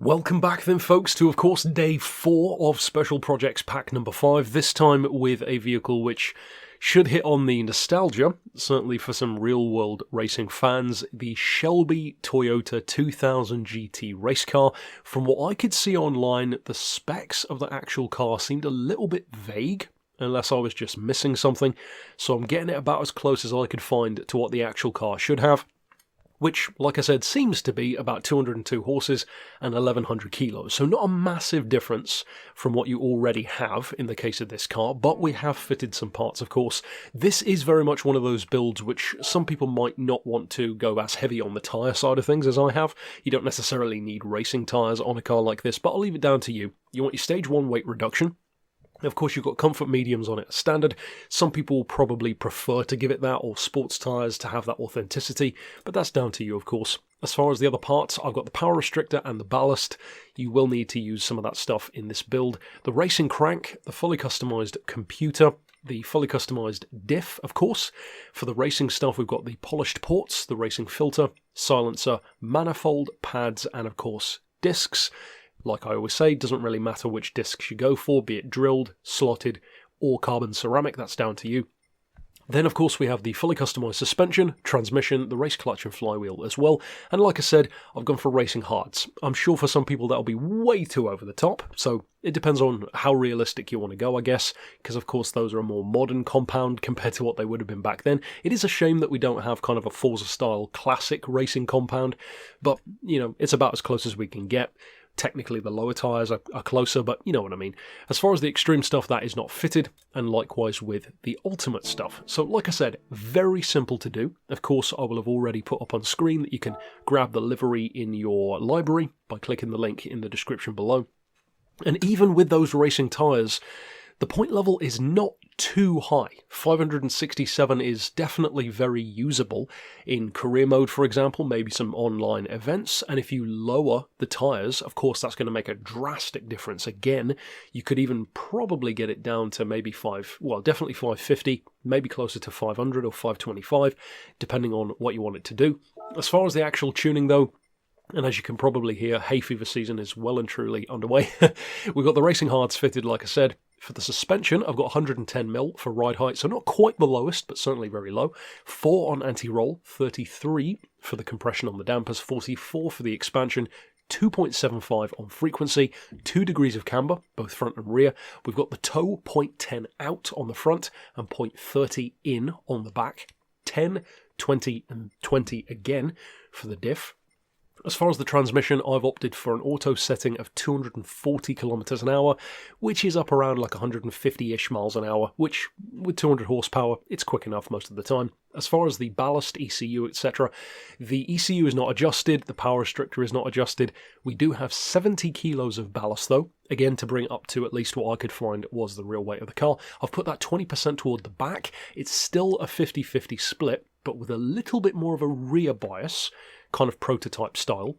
Welcome back then folks to of course day 4 of Special Projects pack number 5, this time with a vehicle which should hit on the nostalgia, certainly for some real world racing fans, the Shelby Toyota 2000GT race car. From what I could see online, the specs of the actual car seemed a little bit vague, unless I was just missing something, so I'm getting it about as close as I could find to what the actual car should have. Which, like I said, seems to be about 202 horses and 1100 kilos. So not a massive difference from what you already have in the case of this car, but we have fitted some parts, of course. This is very much one of those builds which some people might not want to go as heavy on the tyre side of things as I have. You don't necessarily need racing tyres on a car like this, but I'll leave it down to you. You want your stage 1 weight reduction. Of course, you've got comfort mediums on it as standard. Some people probably prefer to give it that, or sports tyres to have that authenticity, but that's down to you, of course. As far as the other parts, I've got the power restrictor and the ballast. You will need to use some of that stuff in this build. The racing crank, the fully customised computer, the fully customised diff, of course. For the racing stuff, we've got the polished ports, the racing filter, silencer, manifold, pads, and of course, discs. Like I always say, doesn't really matter which discs you go for, be it drilled, slotted, or carbon ceramic, that's down to you. Then, of course, we have the fully customised suspension, transmission, the race clutch and flywheel as well. And like I said, I've gone for racing hards. I'm sure for some people that'll be way too over the top, so it depends on how realistic you want to go, I guess, because of course those are a more modern compound compared to what they would have been back then. It is a shame that we don't have kind of a Forza-style classic racing compound, but, you know, it's about as close as we can get. Technically the lower tyres are closer, but you know what I mean. As far as the extreme stuff, that is not fitted, and likewise with the ultimate stuff. So like I said, very simple to do. Of course, I will have already put up on screen that you can grab the livery in your library by clicking the link in the description below. And even with those racing tyres, the point level is not too high. 567 is definitely very usable in career mode, for example, maybe some online events. And if you lower the tyres, of course, that's going to make a drastic difference. Again, you could even probably get it down to maybe definitely 550, maybe closer to 500 or 525, depending on what you want it to do. As far as the actual tuning, though, and as you can probably hear, hay fever season is well and truly underway. We've got the racing hards fitted, like I said. For the suspension, I've got 110mm for ride height, so not quite the lowest, but certainly very low. 4 on anti-roll, 33 for the compression on the dampers, 44 for the expansion, 2.75 on frequency, 2 degrees of camber, both front and rear. We've got the toe 0.10 out on the front and 0.30 in on the back. 10, 20 and 20 again for the diff. As far as the transmission, I've opted for an auto setting of 240 kilometers an hour, which is up around like 150-ish miles an hour, which with 200 horsepower, it's quick enough most of the time. As far as the ballast, ECU, etc., the ECU is not adjusted, the power restrictor is not adjusted. We do have 70 kilos of ballast though, again to bring it up to at least what I could find was the real weight of the car. I've put that 20% toward the back. It's still a 50-50 split, but with a little bit more of a rear bias, kind of prototype style,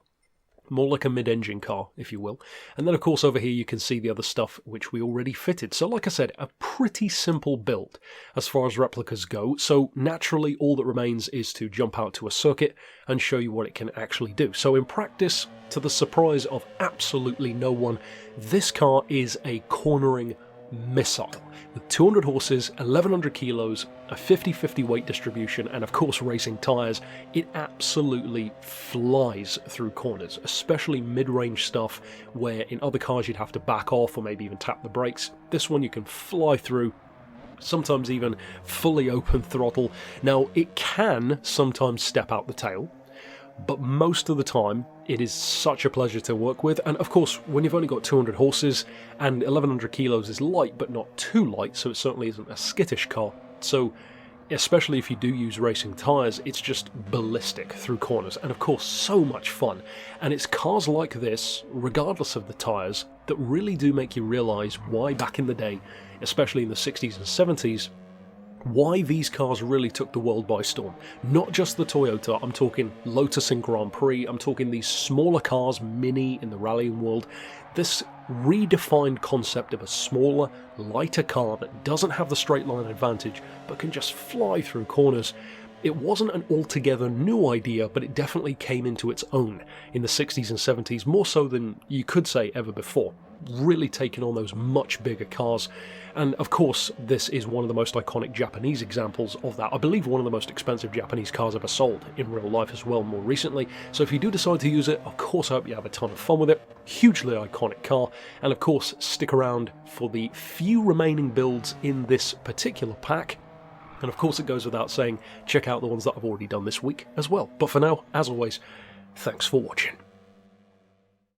more like a mid-engine car, if you will. And then, of course, over here you can see the other stuff which we already fitted. So, like I said, a pretty simple build as far as replicas go. So, naturally, all that remains is to jump out to a circuit and show you what it can actually do. So, in practice, to the surprise of absolutely no one, this car is a cornering missile. With 200 horses, 1100 kilos, a 50-50 weight distribution, and of course racing tyres, it absolutely flies through corners, especially mid-range stuff where in other cars you'd have to back off or maybe even tap the brakes. This one you can fly through, sometimes even fully open throttle. Now, it can sometimes step out the tail, but most of the time it is such a pleasure to work with. And of course, when you've only got 200 horses and 1100 kilos is light but not too light, so it certainly isn't a skittish car. So especially if you do use racing tyres, it's just ballistic through corners, and of course so much fun. And it's cars like this, regardless of the tyres, that really do make you realise why back in the day, especially in the 60s and 70s, why these cars really took the world by storm. Not just the Toyota, I'm talking Lotus in Grand Prix, I'm talking these smaller cars, Mini in the rallying world. This redefined concept of a smaller, lighter car that doesn't have the straight line advantage, but can just fly through corners. It wasn't an altogether new idea, but it definitely came into its own in the 60s and 70s, more so than you could say ever before, really taking on those much bigger cars. And of course, this is one of the most iconic Japanese examples of that. I believe one of the most expensive Japanese cars ever sold in real life as well, more recently. So if you do decide to use it, of course I hope you have a ton of fun with it. Hugely iconic car, and of course stick around for the few remaining builds in this particular pack. And of course it goes without saying, check out the ones that I've already done this week as well. But for now, as always, thanks for watching.